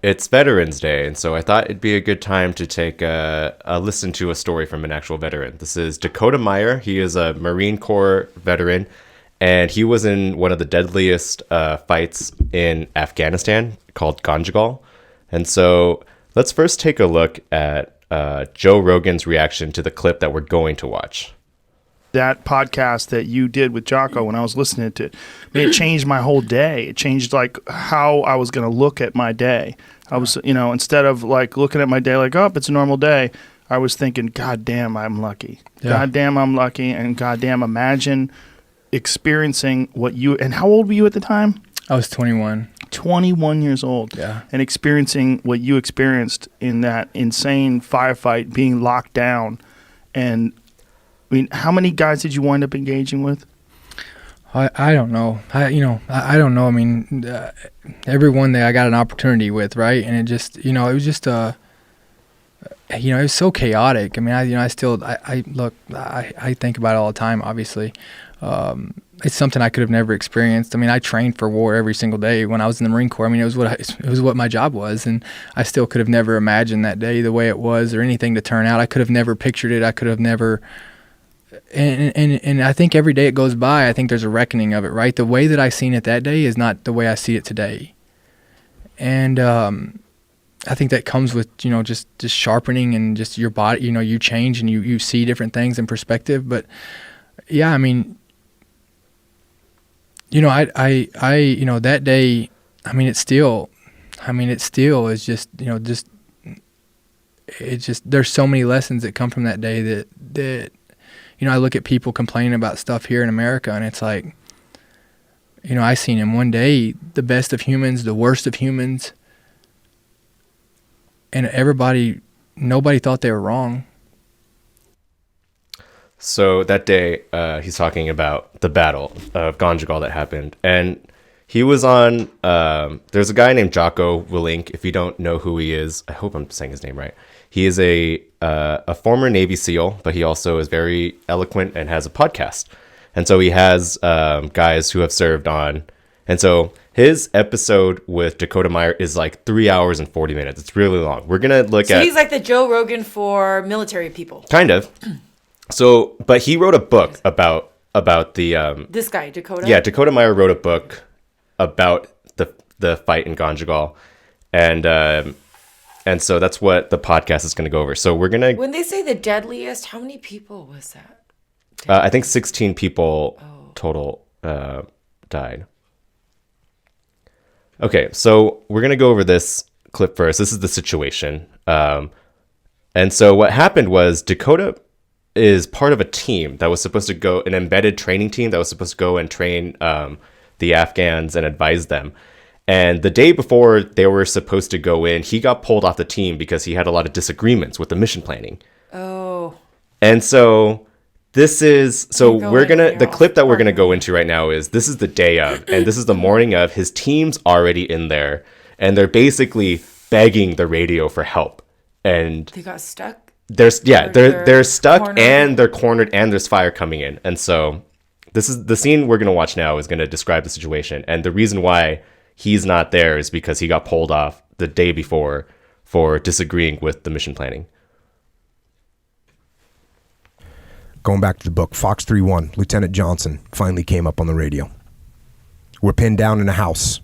It's Veterans Day, and so I thought it'd be a good time to take a listen to a story from an actual veteran. This is Dakota Meyer. He is a Marine Corps veteran, and he was in one of the deadliest fights in Afghanistan called Ganjgal. And so let's first take a look at Joe Rogan's reaction to the clip that we're going to watch. That podcast that you did with Jocko, when I was listening to it, it changed my whole day. It changed like how I was going to look at my day. I was, instead of like looking at my day like, oh, it's a normal day, I was thinking, God damn, I'm lucky. Yeah. God damn, I'm lucky. And God damn, imagine experiencing what you, and how old were you at the time? I was 21. 21 years old. Yeah. And experiencing what you experienced in that insane firefight, being locked down. And I mean, how many guys did you wind up engaging with? I don't know. I don't know. I mean, everyone that I got an opportunity with, right? And it just, it was just it was so chaotic. I mean, I think about it all the time, obviously. It's something I could have never experienced. I mean, I trained for war every single day when I was in the Marine Corps. I mean, it was what my job was, and I still could have never imagined that day the way it was or anything to turn out. I could have never pictured it. I could have never. And I think every day it goes by, I think there's a reckoning of it, right? The way that I seen it that day is not the way I see it today. And I think that comes with, just sharpening and just your body, you change and you see different things in perspective. But yeah, I mean, that day, I mean, it still is just, it's just, there's so many lessons that come from that day that I look at people complaining about stuff here in America, and it's like, I seen in one day the best of humans, the worst of humans, and nobody thought they were wrong. So that day, he's talking about the battle of Ganjgal that happened, and he was on. There's a guy named Jocko Willink. If you don't know who he is, I hope I'm saying his name right. He is a former Navy SEAL, but he also is very eloquent and has a podcast. And so he has guys who have served on. And so his episode with Dakota Meyer is like 3 hours and 40 minutes. It's really long. We're going to look at... So he's like the Joe Rogan for military people. Kind of. So, but he wrote a book about the... this guy, Dakota? Yeah, Dakota Meyer wrote a book about the fight in Ganjgal. And so that's what the podcast is going to go over. So we're going to... When they say the deadliest, how many people was that? I think 16 people total died. Okay, so we're going to go over this clip first. This is the situation. And so what happened was Dakota is part of a team that was supposed to go, an embedded training team that was supposed to go and train the Afghans and advise them. And the day before they were supposed to go in, he got pulled off the team because he had a lot of disagreements with the mission planning. Oh. And so the clip that we're going to go into right now this is the day of, and this is the morning of. His team's already in there, and they're basically begging the radio for help. And they got stuck? They're stuck cornered. And they're cornered, and there's fire coming in. And so this is the scene we're going to watch now is going to describe the situation. And the reason why he's not there is because he got pulled off the day before for disagreeing with the mission planning. Going back to the book, Fox 3-1, Lieutenant Johnson finally came up on the radio. We're pinned down in a house,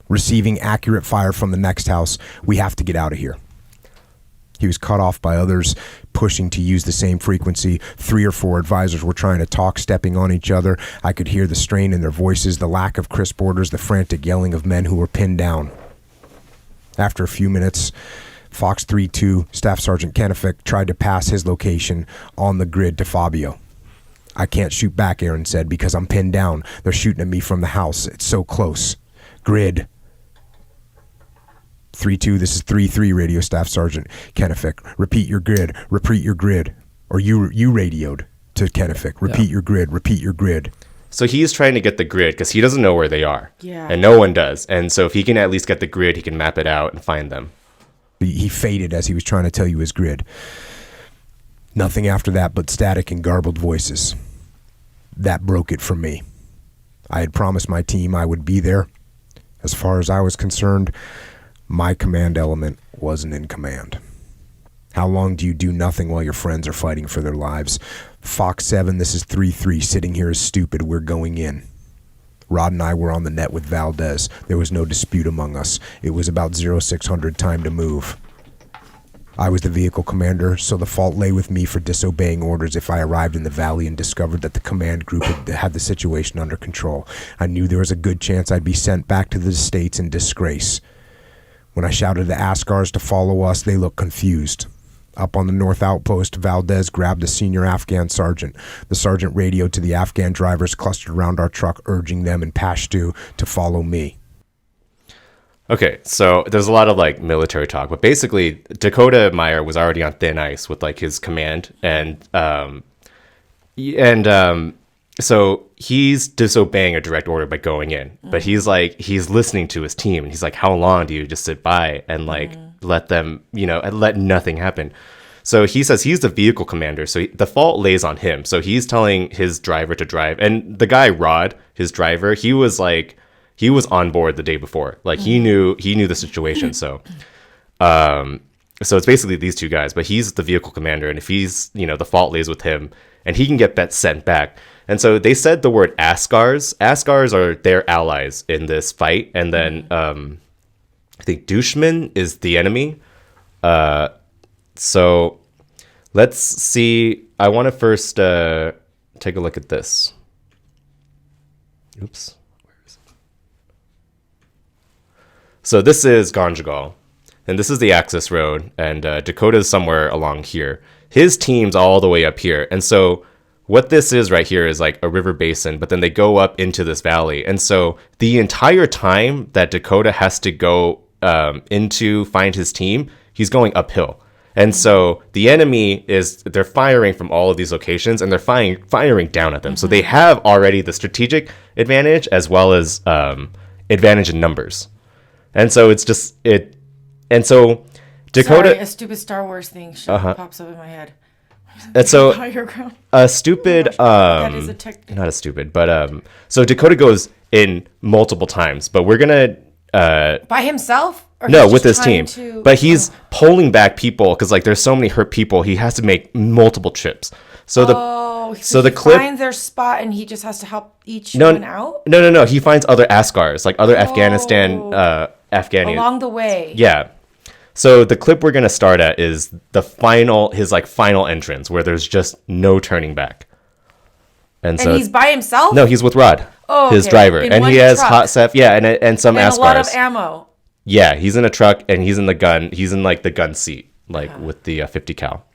receiving accurate fire from the next house. We have to get out of here. He was cut off by others pushing to use the same frequency. 3 or 4 advisors were trying to talk, stepping on each other. I could hear the strain in their voices, the lack of crisp orders, the frantic yelling of men who were pinned down. After a few minutes, Fox 3-2 Staff Sergeant Kennefic tried to pass his location on the grid to Fabio. I can't shoot back, Aaron said, because I'm pinned down. They're shooting at me from the house. It's so close. Grid. 3-2, this is 3-3 Radio Staff Sergeant Kennefic. Repeat your grid. Repeat your grid. Or you radioed to Kennefic. Repeat your grid. Repeat your grid. So he's trying to get the grid because he doesn't know where they are. Yeah. And no one does. And so if he can at least get the grid, he can map it out and find them. He faded as he was trying to tell you his grid. Nothing after that but static and garbled voices. That broke it for me. I had promised my team I would be there. As far as I was concerned, My command element wasn't in command. How long do you do nothing while your friends are fighting for their lives? Fox 7, this is 3-3. Sitting here is stupid. We're going in. Rod and I were on the net with Valdez. There was no dispute among us. It was about 0600 time to move. I was the vehicle commander, so the fault lay with me for disobeying orders if I arrived in the valley and discovered that the command group had the situation under control. I knew there was a good chance I'd be sent back to the States in disgrace. When I shouted to Askars to follow us, they looked confused. Up on the north outpost, Valdez grabbed a senior Afghan sergeant. The sergeant radioed to the Afghan drivers clustered around our truck, urging them in Pashto to follow me. Okay, so there's a lot of like military talk, but basically Dakota Meyer was already on thin ice with like his command, and so he's disobeying a direct order by going in, but he's listening to his team, and he's like, how long do you just sit by and like let them, and let nothing happen? So he says he's the vehicle commander, so the fault lays on him. So he's telling his driver to drive, and the guy Rod, his driver, he was on board the day before, like he knew the situation. So it's basically these two guys, but he's the vehicle commander, and if he's the fault lays with him, and he can get sent back. And so they said the word Askars. Askars are their allies in this fight, and then I think Dushman is the enemy. So let's see. I want to first take a look at this. Oops. Where is it? So this is Ganjgal, and this is the access road, and Dakota's somewhere along here. His team's all the way up here, and so what this is right here is like a river basin, but then they go up into this valley. And so the entire time that Dakota has to go into find his team, he's going uphill. And so the enemy they're firing from all of these locations, and they're firing down at them. So they have already the strategic advantage as well as advantage in numbers. And so it's just it. And so Dakota, Sorry, a stupid Star Wars thing pops up in my head. And so Higher ground. a stupid, That is a not a stupid, but so Dakota goes in multiple times, but we're gonna by himself? Or no, he's with his just team. trying But he's pulling back people because like there's so many hurt people. He has to make multiple trips. So so the he clip finds their spot and he just has to help each one out No. He finds other Askars, like other Afghanistan Afghani along the way. Yeah. So the clip we're gonna start at is his final entrance where there's just no turning back. And so he's by himself? No, he's with Rod, his driver, In and one he has truck. hot sef, and some And Askars. a lot of ammo. Yeah, he's in a truck and he's in the gun. He's in like the gun seat, like with the 50 cal.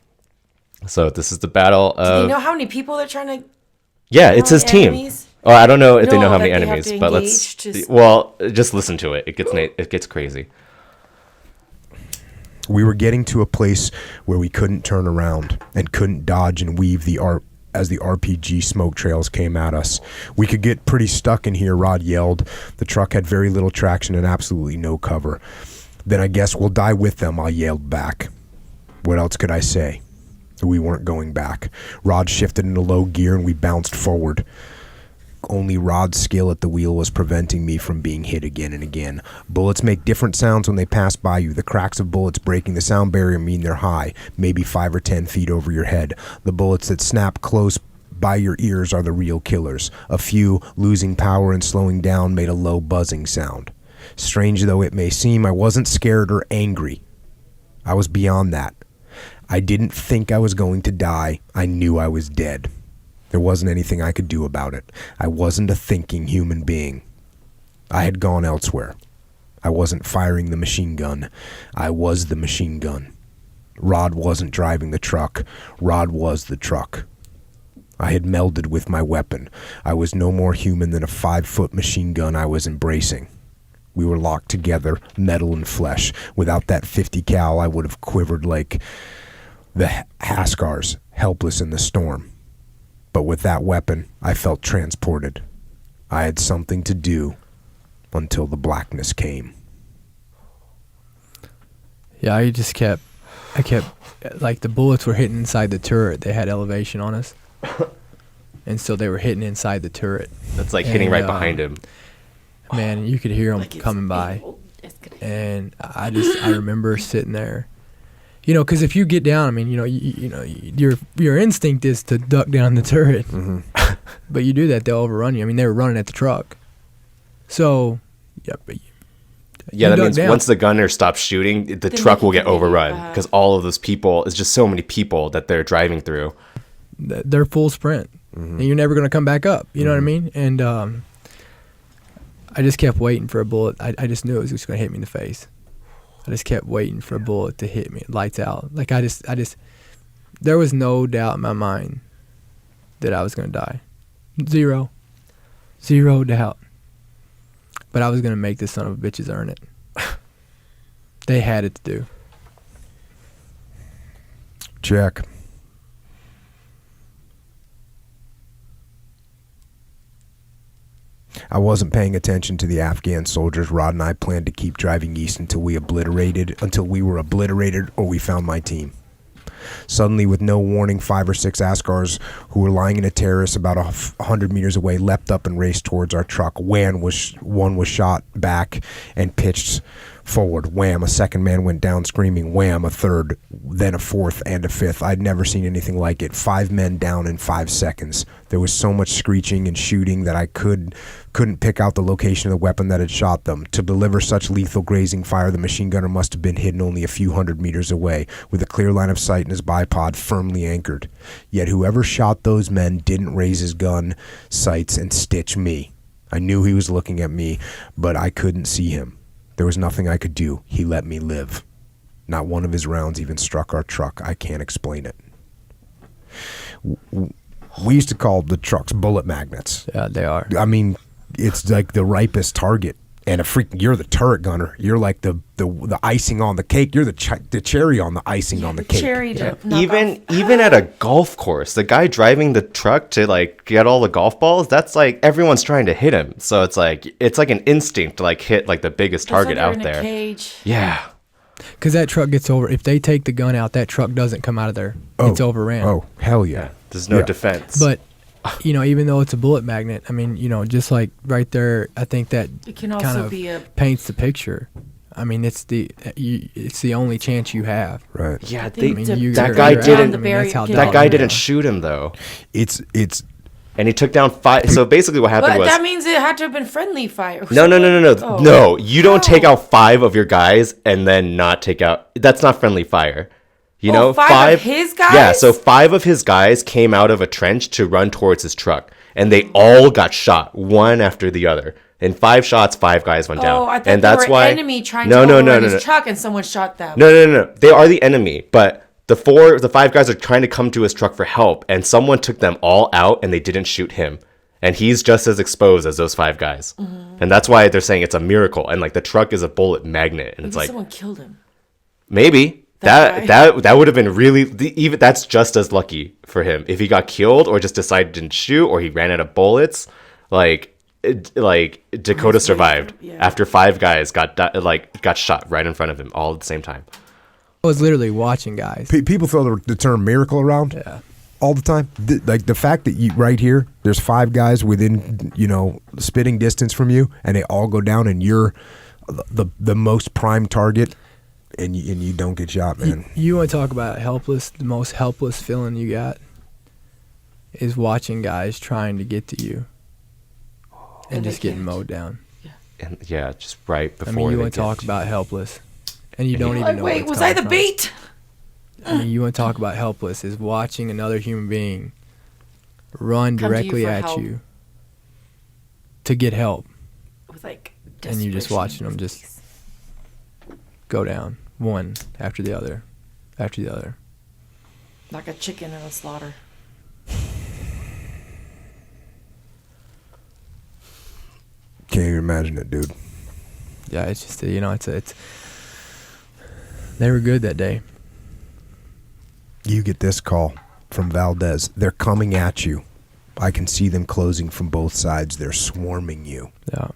So this is the battle of. Do you know how many people they're trying to? Yeah, it's his enemies? team. Oh, I don't know if they No, know how that many they have enemies, to but engage just listen to it. It gets crazy. We were getting to a place where we couldn't turn around and couldn't dodge and weave as the RPG smoke trails came at us. We could get pretty stuck in here, Rod yelled. The truck had very little traction and absolutely no cover. Then I guess we'll die with them, I yelled back. What else could I say? We weren't going back. Rod shifted into low gear and we bounced forward. Only Rod's skill at the wheel was preventing me from being hit again and again. Bullets make different sounds when they pass by you. The cracks of bullets breaking the sound barrier mean they're high, maybe 5 or 10 feet over your head. The bullets that snap close by your ears are the real killers. A few, losing power and slowing down, made a low buzzing sound. Strange though it may seem, I wasn't scared or angry. I was beyond that. I didn't think I was going to die. I knew I was dead. There wasn't anything I could do about it. I wasn't a thinking human being. I had gone elsewhere. I wasn't firing the machine gun. I was the machine gun. Rod wasn't driving the truck. Rod was the truck. I had melded with my weapon. I was no more human than a 5-foot machine gun I was embracing. We were locked together, metal and flesh. Without that 50 cal, I would have quivered like the Askars, helpless in the storm. But with that weapon, I felt transported. I had something to do until the blackness came. Yeah, I kept, like the bullets were hitting inside the turret. They had elevation on us. And so they were hitting inside the turret. That's like hitting right behind him. Man, you could hear them coming by. And I remember sitting there, you know, because if you get down, I mean, you know, your instinct is to duck down the turret, but you do that, they'll overrun you. I mean, they were running at the truck, so but Yeah, you that means down. once the gunner stops shooting, the truck will get overrun because all of those people, it's just so many people that they're driving through. They're full sprint, and you're never going to come back up. You know what I mean? And I just kept waiting for a bullet. I just knew it was just going to hit me in the face. I just kept waiting for a bullet to hit me, lights out. Like I just, there was no doubt in my mind that I was going to die. Zero doubt. But I was going to make this son of a bitches earn it. They had it to do. Check. I wasn't paying attention to the Afghan soldiers. Rod and I planned to keep driving east until we were obliterated or we found my team. Suddenly, with no warning, 5 or 6 Askars who were lying in a terrace about 100 meters away leapt up and raced towards our truck. One was shot back and pitched forward. Wham! A second man went down screaming. Wham! A third, then a fourth and a fifth. I'd never seen anything like it. 5 men down in 5 seconds. There was so much screeching and shooting that I couldn't pick out the location of the weapon that had shot them. To deliver such lethal grazing fire, the machine gunner must have been hidden only a few hundred meters away, with a clear line of sight in his bipod firmly anchored. Yet whoever shot those men didn't raise his gun sights and stitch me. I knew he was looking at me, but I couldn't see him. There was nothing I could do. He let me live. Not one of his rounds even struck our truck. I can't explain it. We used to call the trucks bullet magnets. Yeah, they are. I mean, it's like the ripest target. And you're the turret gunner. You're like the icing on the cake. You're the cherry on the icing on the cake. Cherry to knock Even at a golf course, the guy driving the truck to like get all the golf balls, that's like everyone's trying to hit him. So it's like an instinct to like hit like the biggest target out there. Cage. Yeah. Because that truck gets over. If they take the gun out, that truck doesn't come out of there. It's overran. Oh, hell yeah. There's no defense. But, you know, even though it's a bullet magnet, I mean, you know, just like right there, I think that It can kind also of be a paints the picture. I mean, it's the only chance you have. Right. yeah, thing they, to that guy break didn't. down the barrier, get That out guy of didn't there. shoot him though, It's and he took down 5. So basically, what happened But was that means it had to have been friendly fire. no. Oh. No, you don't take No. out 5 of your guys and then not take out. That's not friendly fire. You know, 5 of his guys? Yeah, so 5 of his guys came out of a trench to run towards his truck, and they all got shot, one after the other. In 5 shots, 5 guys went down. Oh, I thought and they that's were why enemy trying to overrun his truck and someone shot them. No. They are the enemy, but the 5 guys are trying to come to his truck for help, and someone took them all out, and they didn't shoot him. And he's just as exposed as those 5 guys. Mm-hmm. And that's why they're saying it's a miracle. And like the truck is a bullet magnet, and Maybe it's like someone killed him. maybe That that would have been really even that's just as lucky for him if he got killed or just decided to shoot or he ran out of bullets. Like Dakota survived after 5 guys got shot right in front of him all at the same time. I was literally watching guys. people throw the term miracle around. Yeah. All the time. Like the fact that you right here, there's 5 guys within, you know, spitting distance from you, and they all go down, and you're the most prime target, and you don't get shot, man. You want to talk about helpless? The most helpless feeling you got is watching guys trying to get to you and And just they getting can't. mowed down. And yeah, just right before. I mean, you they want to get- talk about helpless, and you don't even Like, know. wait, where it's was I the coming from. bait? I mean, you want to talk about helpless is watching another human being run Come to you directly for at help. you to get help, With like and you just desperation watching in them his just face. go down one after the other, after the other. Like a chicken in a slaughter. Can't even imagine it, dude. Yeah, it's just it's. They were good that day. You get this call from Valdez. They're coming at you. I can see them closing from both sides. They're swarming you. Yeah.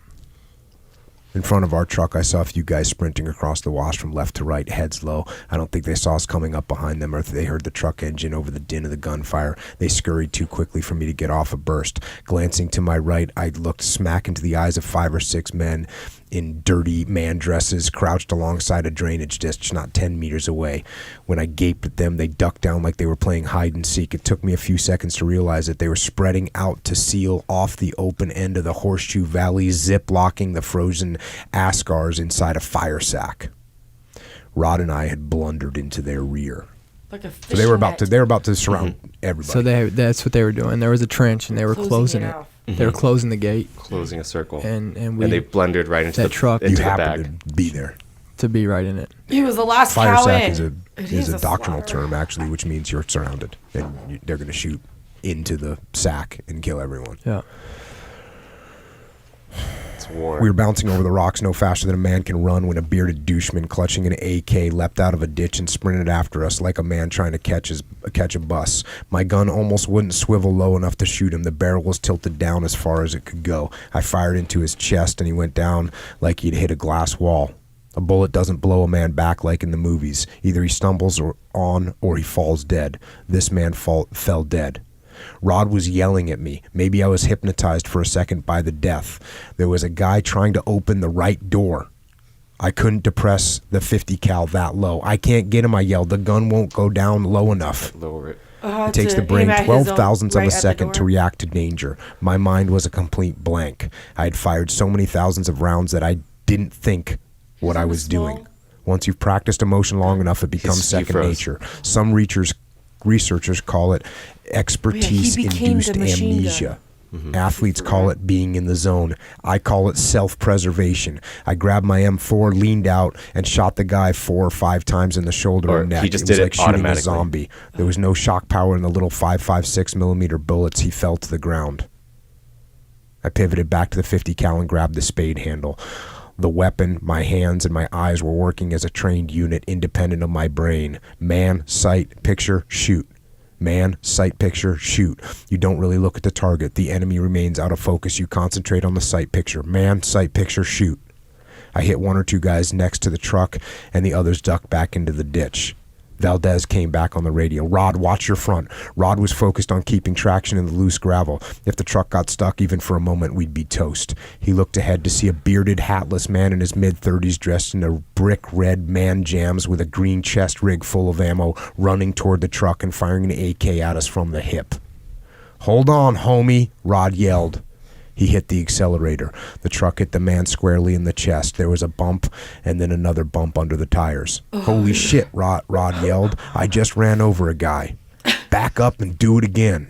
In front of our truck, I saw a few guys sprinting across the wash from left to right, heads low. I don't think they saw us coming up behind them, or if they heard the truck engine over the din of the gunfire. They scurried too quickly for me to get off a burst. Glancing to my right, I looked smack into the eyes of 5 or 6 men in dirty man dresses crouched alongside a drainage ditch not 10 meters away. When I gaped at them, they ducked down like they were playing hide and seek. It took me a few seconds to realize that they were spreading out to seal off the open end of the Horseshoe Valley, zip-locking the frozen Ascars inside a fire sack. Rod and I had blundered into their rear. Like a So they were about to surround everybody. So that's what they were doing. There was a trench, and they were closing it. They were closing the gate, Closing a circle. and they blundered right into that the truck you into the happened bag. to be there. to be right in it. He was the last Fire cow sack in. is a doctrinal term, actually, which means you're surrounded, and they're going to shoot into the sack and kill everyone. Yeah. It's war. We were bouncing over the rocks no faster than a man can run when a bearded doucheman clutching an AK leapt out of a ditch and sprinted after us like a man trying to catch a bus. My gun almost wouldn't swivel low enough to shoot him. The barrel was tilted down as far as it could go. I fired into his chest and he went down like he'd hit a glass wall. A bullet doesn't blow a man back like in the movies. Either he stumbles or he falls dead. This man fell dead. Rod was yelling at me. Maybe I was hypnotized for a second by the death. There was a guy trying to open the right door. I couldn't depress the 50 cal that low. I can't get him, I yelled. The gun won't go down low enough. Lower it. It takes the brain 12 thousandths of a second to react to danger. My mind was a complete blank. I had fired so many thousands of rounds that I didn't think what I was doing. Once you've practiced emotion long enough, it becomes second nature. Some researchers call it expertise-induced amnesia. Athletes call it being in the zone. I call it self-preservation. I grabbed my M4, leaned out, and shot the guy 4 or 5 times in the shoulder Or and neck. he just It was did like it shooting a automatically. zombie. There was no shock power in the little 5.56 millimeter bullets. He fell to the ground. I pivoted back to the 50 cal and grabbed the spade handle. The weapon, my hands, and my eyes were working as a trained unit independent of my brain. Man, sight, picture, shoot. Man, sight, picture, shoot. You don't really look at the target. The enemy remains out of focus. You concentrate on the sight picture. Man, sight, picture, shoot. I hit 1 or 2 guys next to the truck, and the others ducked back into the ditch. Valdez came back on the radio. Rod, watch your front. Rod was focused on keeping traction in the loose gravel. If the truck got stuck even for a moment, we'd be toast. He looked ahead to see a bearded, hatless man in his mid-30s dressed in a brick red man jams with a green chest rig full of ammo running toward the truck and firing an AK at us from the hip. Hold on, homie, Rod yelled. He hit the accelerator. The truck hit the man squarely in the chest. There was a bump and then another bump under the tires. Holy shit, Rod yelled. I just ran over a guy. Back up and do it again.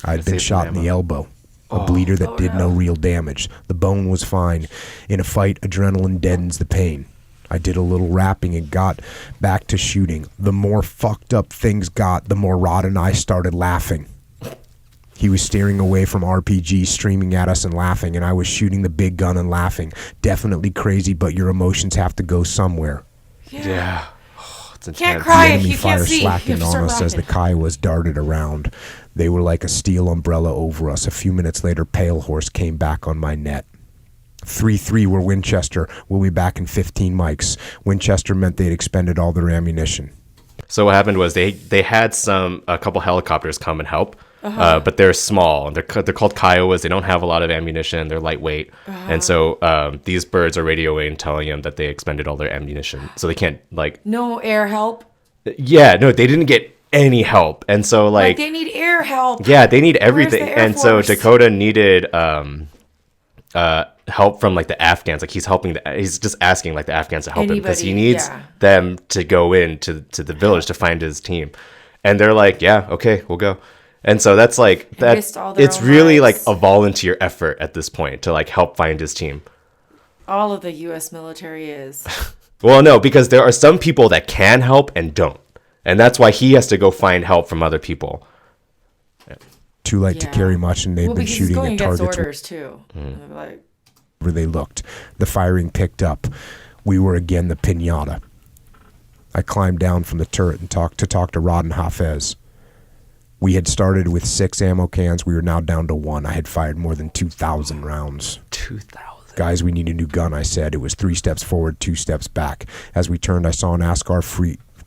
I'd been shot in the elbow. A bleeder that did no real damage. The bone was fine. In a fight, adrenaline deadens the pain. I did a little rapping and got back to shooting. The more fucked up things got, the more Rod and I started laughing. He was staring away from RPG, streaming at us and laughing, and I was shooting the big gun and laughing. Definitely crazy, but your emotions have to go somewhere. Yeah. Oh, it's intense. Can't cry The if enemy you fire can't see. slackened on us as the Kiowas darted around. They were like a steel umbrella over us. A few minutes later, Pale Horse came back on my net. 3-3 were Winchester. We'll be back in 15 mics. Winchester meant they'd expended all their ammunition. So what happened was they had a couple helicopters come and help, but they're small. They're called Kiowas. They don't have a lot of ammunition. They're lightweight, and so these birds are radioing, telling them that they expended all their ammunition. So they can't No air help. Yeah, no, they didn't get any help, and so They need air help. yeah, they need everything, the Air and so Force? Dakota needed help from the Afghans. He's just asking the Afghans to help him because he Anybody, needs yeah. them to go into the village to find his team, and they're like, yeah, okay, we'll go. And so that's that. risked all their It's own really lives. a volunteer effort at this point to help find his team. All of the U.S. military is. Well, no, because there are some people that can help and don't, and that's why he has to go find help from other people. Too late to Yeah. carry much, and they've been Because he's shooting going at against targets orders too. And they're like, wherever they looked. The firing picked up. We were again the pinata. I climbed down from the turret and talked to Rod and Hafez. We had started with 6 ammo cans. We were now down to 1. I had fired more than 2,000 rounds. 2,000. Guys, we need a new gun, I said. It was 3 steps forward, 2 steps back. As we turned, I saw an Ascar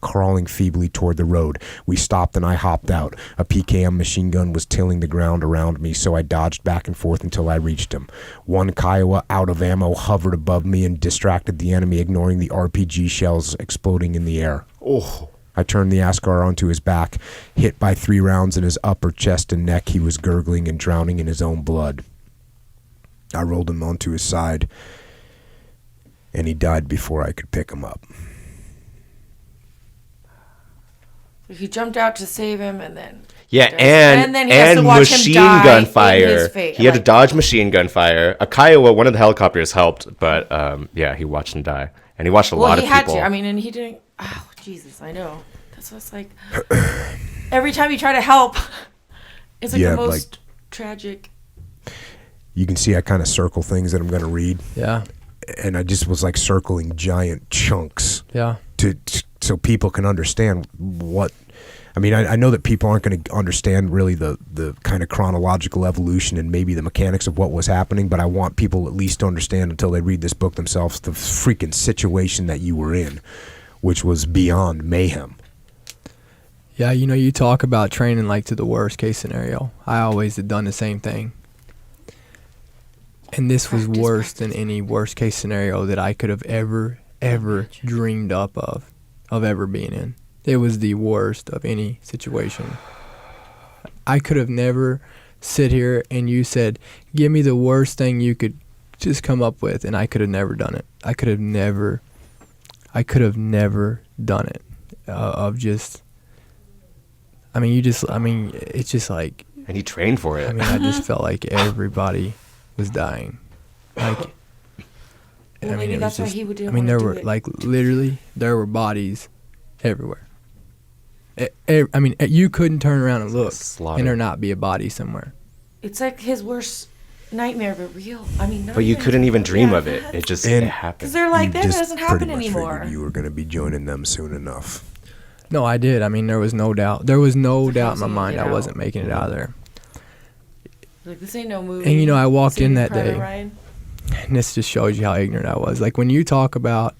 crawling feebly toward the road. We stopped and I hopped out. A PKM machine gun was tilling the ground around me, so I dodged back and forth until I reached him. One Kiowa out of ammo hovered above me and distracted the enemy, ignoring the RPG shells exploding in the air. Oh! I turned the Askar onto his back. Hit by 3 rounds in his upper chest and neck, he was gurgling and drowning in his own blood. I rolled him onto his side, and he died before I could pick him up. He jumped out to save him, and then and he has to watch him machine die gun in fire. his fate. He had to dodge machine gun fire. A Kiowa, one of the helicopters helped, but he watched him die, and he watched a lot of people. Well, he had to. I mean, and he didn't. Oh, Jesus, I know. That's what it's like. Every time you try to help, it's like the most tragic. You can see I kind of circle things that I'm going to read. Yeah. And I just was like circling giant chunks. Yeah. So people can understand what. I mean, I know that people aren't going to understand really the kind of chronological evolution and maybe the mechanics of what was happening, but I want people at least to understand until they read this book themselves the freaking situation that you were in, which was beyond mayhem. Yeah, you talk about training like to the worst case scenario. I always had done the same thing. And this was worse than any worst case scenario that I could have ever dreamed up of ever being in. It was the worst of any situation. I could have never sit here and you said, give me the worst thing you could just come up with, and I could have never done it. I could have never done it. It's just like. And he trained for it. I mean, I just felt like everybody was dying. Like, Well, maybe that's why he would. I mean, there were bodies everywhere. You couldn't turn around and look and there not be a body somewhere. It's like his worst nightmare, but real. I mean, but you couldn't even dream of it. It just happened. Because they're like, that doesn't happen pretty much anymore. Figured you were going to be joining them soon enough. No, I did. I mean, there was no doubt. There was no doubt in my mind I wasn't making it out of there. Like, this ain't no movie. And I walked in that day, Ryan. and this just shows you how ignorant I was. Like, when you talk about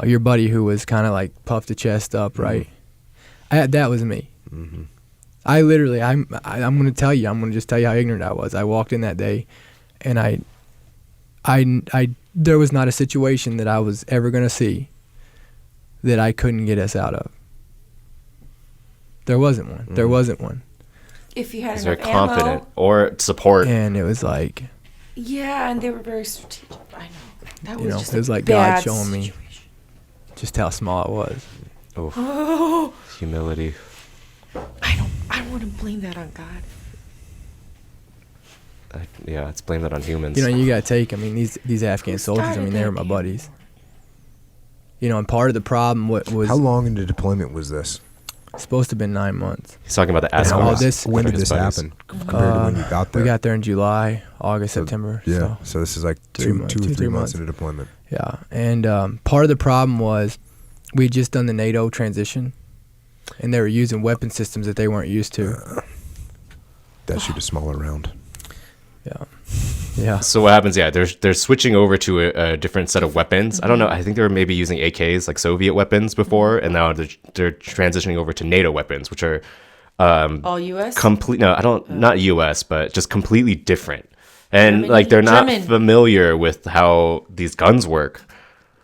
your buddy who was kind of like puffed the chest up, right? That was me. Mm-hmm. I literally, I'm going to tell you, I'm going to just tell you how ignorant I was. I walked in that day, and there was not a situation that I was ever going to see that I couldn't get us out of. There wasn't one. There wasn't one. If you had He's enough very confident ammo, or support. And it was like. Yeah, and they were very strategic. I know. That was just it was like God showing me just how small it was. Oh. Humility. I don't want to blame that on God. Let's blame that on humans. You got to take, these Afghan soldiers, they were my buddies. And part of the problem was... How long into deployment was this? Supposed to have been 9 months. He's talking about the Askars. When did this happen compared to when you got there? We got there in July, August, September. Yeah, so this is like two or three months into deployment. Yeah, and part of the problem was we had just done the NATO transition, and they were using weapon systems that they weren't used to. That shoot a smaller round. Yeah. So what happens? Yeah, they're switching over to a different set of weapons. I don't know. I think they were maybe using AKs, like Soviet weapons, before, and now they're transitioning over to NATO weapons, which are all U.S. Not U.S., but just completely different. And they're not familiar with how these guns work.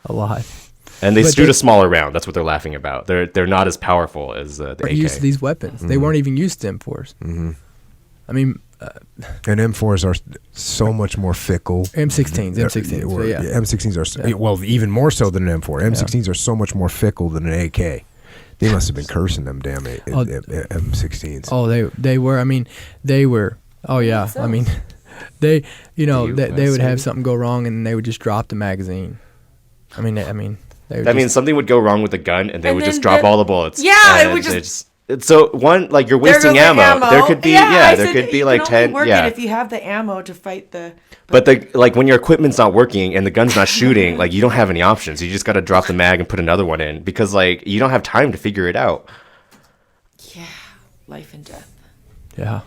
A lot. And they shoot a smaller round. That's what they're laughing about. They're not as powerful as the AK. Used to these weapons. They weren't even used to M4s. Mm-hmm. And M4s are so much more fickle. M16s. M16s are even more so than an M4. M16s are so much more fickle than an AK. They must have been cursing them damn M16s. Oh, they were. They were. Oh yeah. They they would have something go wrong and they would just drop the magazine. That means something would go wrong with the gun and they would just drop all the bullets. Yeah, it would just. So you're wasting ammo. There could be there could be like 10. Yeah, if you have the ammo to fight the. But when your equipment's not working and the gun's not shooting, you don't have any options. You just got to drop the mag and put another one in because you don't have time to figure it out. Yeah, life and death. Yeah.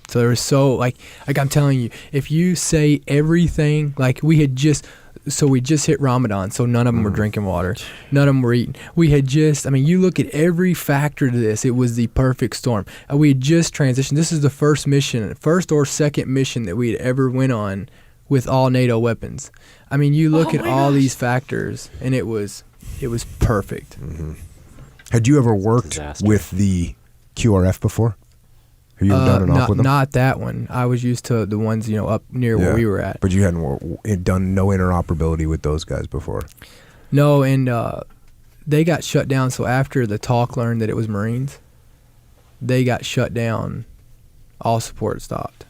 So there was like I'm telling you, if you say everything we had just so we just hit Ramadan, so none of them were drinking water. None of them were eating. We had just, I mean, you look at every factor to this, it was the perfect storm. We had just transitioned. This is the first or second mission that we had ever went on with all NATO weapons. I mean, you look at all these factors, and it was perfect. Mm-hmm. Had you ever worked with the QRF before? Have you ever done an op with them? Not that one. I was used to the ones, up near where we were at. But you hadn't done no interoperability with those guys before? No, and they got shut down. So after the talk learned that it was Marines, they got shut down. All support stopped.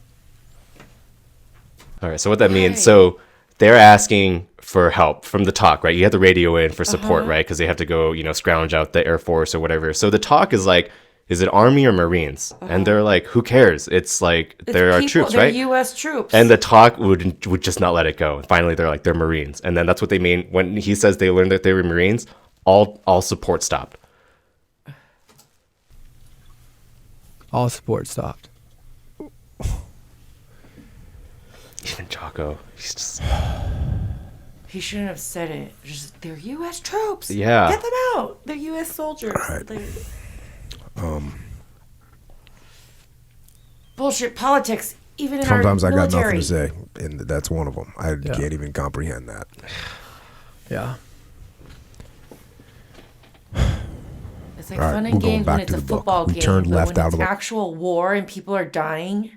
All right, so what that means, so they're asking for help from the talk, right? You have the radio in for support, right? Because they have to go, scrounge out the Air Force or whatever. So the talk is like, is it Army or Marines? And they're like, who cares? It's like, there are troops, right? They're U.S. troops. And the talk would just not let it go. And finally, they're like, they're Marines. And then that's what they mean. When he says they learned that they were Marines, all support stopped. All support stopped. Even Jocko, he's just... He shouldn't have said it. Just, they're U.S. troops. Yeah. Get them out. They're U.S. soldiers. Right. Bullshit politics, even in sometimes our I got military. nothing to say, and that's one of them. I can't even comprehend that. Yeah. It's like All right, fun we're and going games back when it's to a the book. football We game. turned but left when out it's of the- actual war and people are dying.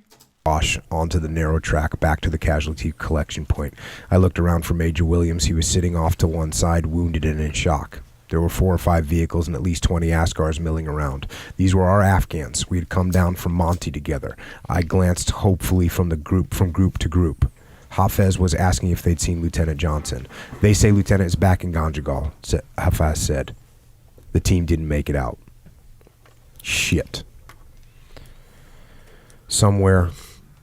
Wash onto the narrow track back to the casualty collection point. I looked around for Major Williams. He was sitting off to one side, wounded and in shock. There were 4 or 5 vehicles and at least 20 Askars milling around. These were our Afghans. We had come down from Monty together. I glanced hopefully from group to group. Hafez was asking if they'd seen Lieutenant Johnson. They say Lieutenant is back in Ganjgal, Hafez said. The team didn't make it out. Shit. Somewhere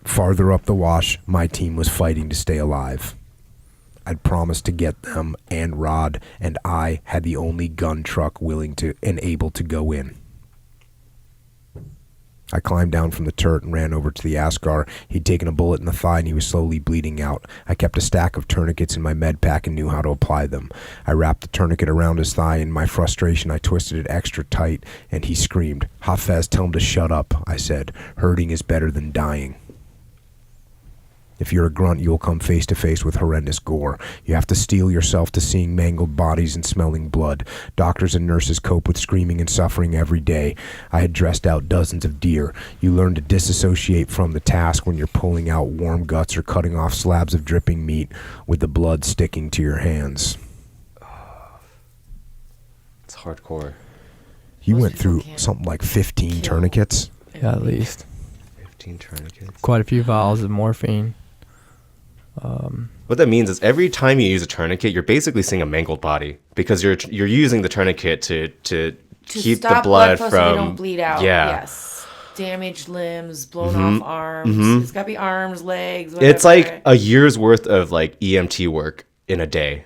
farther up the wash, my team was fighting to stay alive. I'd promised to get them and Rod, and I had the only gun truck willing to and able to go in. I climbed down from the turret and ran over to the Askar. He'd taken a bullet in the thigh and he was slowly bleeding out. I kept a stack of tourniquets in my med pack and knew how to apply them. I wrapped the tourniquet around his thigh. In my frustration, I twisted it extra tight and he screamed. Hafez, tell him to shut up, I said. Hurting is better than dying. If you're a grunt, you'll come face to face with horrendous gore. You have to steel yourself to seeing mangled bodies and smelling blood. Doctors and nurses cope with screaming and suffering every day. I had dressed out dozens of deer. You learn to disassociate from the task when you're pulling out warm guts or cutting off slabs of dripping meat with the blood sticking to your hands. It's hardcore. You Most went people through can't something like 15 tourniquets? Yeah, at least. 15 tourniquets. Quite a few vials of morphine. What that means is every time you use a tourniquet, you're basically seeing a mangled body because you're using the tourniquet to keep the stop blood flow from so they don't bleed out. Yeah. Yes. Damaged limbs, blown off arms. It's got to be arms, legs, whatever. It's like a year's worth of like EMT work in a day.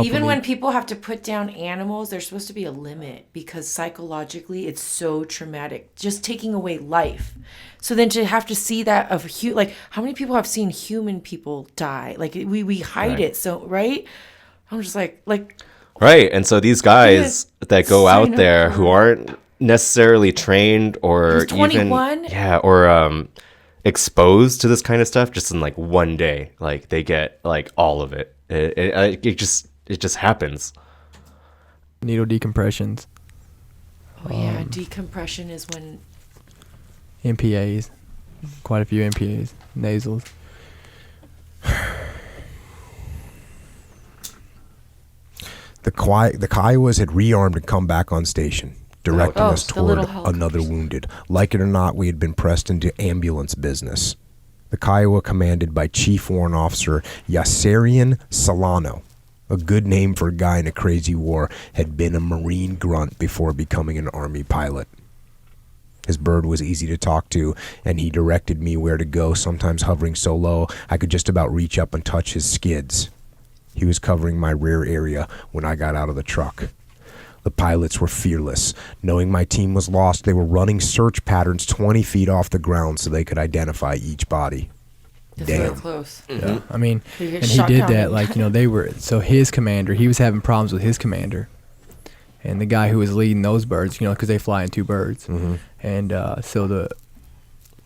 Even when people have to put down animals, there's supposed to be a limit because psychologically it's so traumatic. Just taking away life. So then to have to see that of like how many people have seen human people die? Like we hide it. So right? I'm just like Right. And so these guys that go sign out there up who aren't necessarily trained or He's 21? or exposed to this kind of stuff just in like one day, like they get like all of it. It just happens. Needle decompressions. oh yeah, decompression is when MPAs. Quite a few MPAs. Nasals. The Kiowas had rearmed and come back on station, directing us the toward little another helicopters. wounded. Like it or not, we had been pressed into ambulance business. The Kiowa, commanded by Chief Warrant Officer Yasserian Solano, a good name for a guy in a crazy war, had been a Marine grunt before becoming an Army pilot. His bird was easy to talk to, and he directed me where to go, sometimes hovering so low I could just about reach up and touch his skids. He was covering my rear area when I got out of the truck. The pilots were fearless. Knowing my team was lost, they were running search patterns 20 feet off the ground so they could identify each body. It's Damn. really close. Yeah. I mean, You get and he shot did down that, and- like, they were, so his commander, he was having problems with his commander. And the guy who was leading those birds, because they fly in two birds. Mm-hmm. And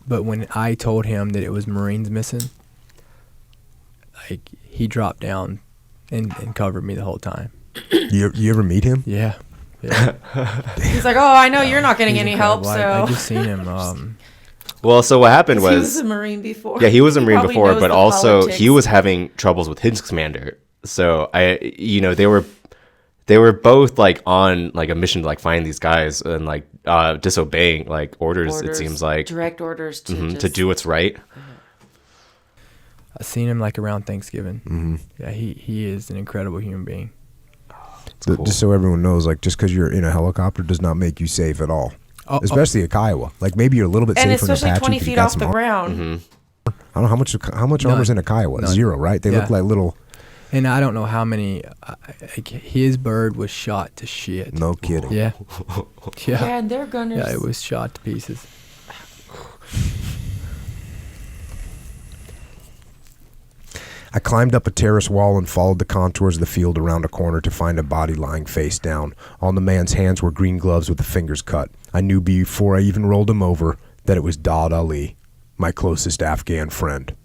but when I told him that it was Marines missing, like, he dropped down and covered me the whole time. You ever meet him? Yeah. He's like, oh, I know you're not getting He's any help, incredible. so. I just seen him. Well, so what happened He was was a Marine before. yeah, he was a Marine probably before, knows but the also politics. he was having troubles with his commander. So they were both like on like a mission to like find these guys and like disobeying like orders. It seems like direct orders to to do what's right. I seen him like around Thanksgiving. Mm-hmm. Yeah, he is an incredible human being. Cool. Just so everyone knows, like, just because you're in a helicopter does not make you safe at all. Especially at Kiowa. Like, maybe you're a little bit and safer in especially Apache 20 because you feet got off some the armor. ground. I don't know how much armor's in a Kiowa. None. 0, right? They look Yeah. like little. And I don't know how many. His bird was shot to shit. No kidding. Yeah. Yeah, Yeah. and they're gunners. Yeah, it was shot to pieces. I climbed up a terrace wall and followed the contours of the field around a corner to find a body lying face down. On the man's hands were green gloves with the fingers cut. I knew before I even rolled him over that it was Daud Ali, my closest Afghan friend.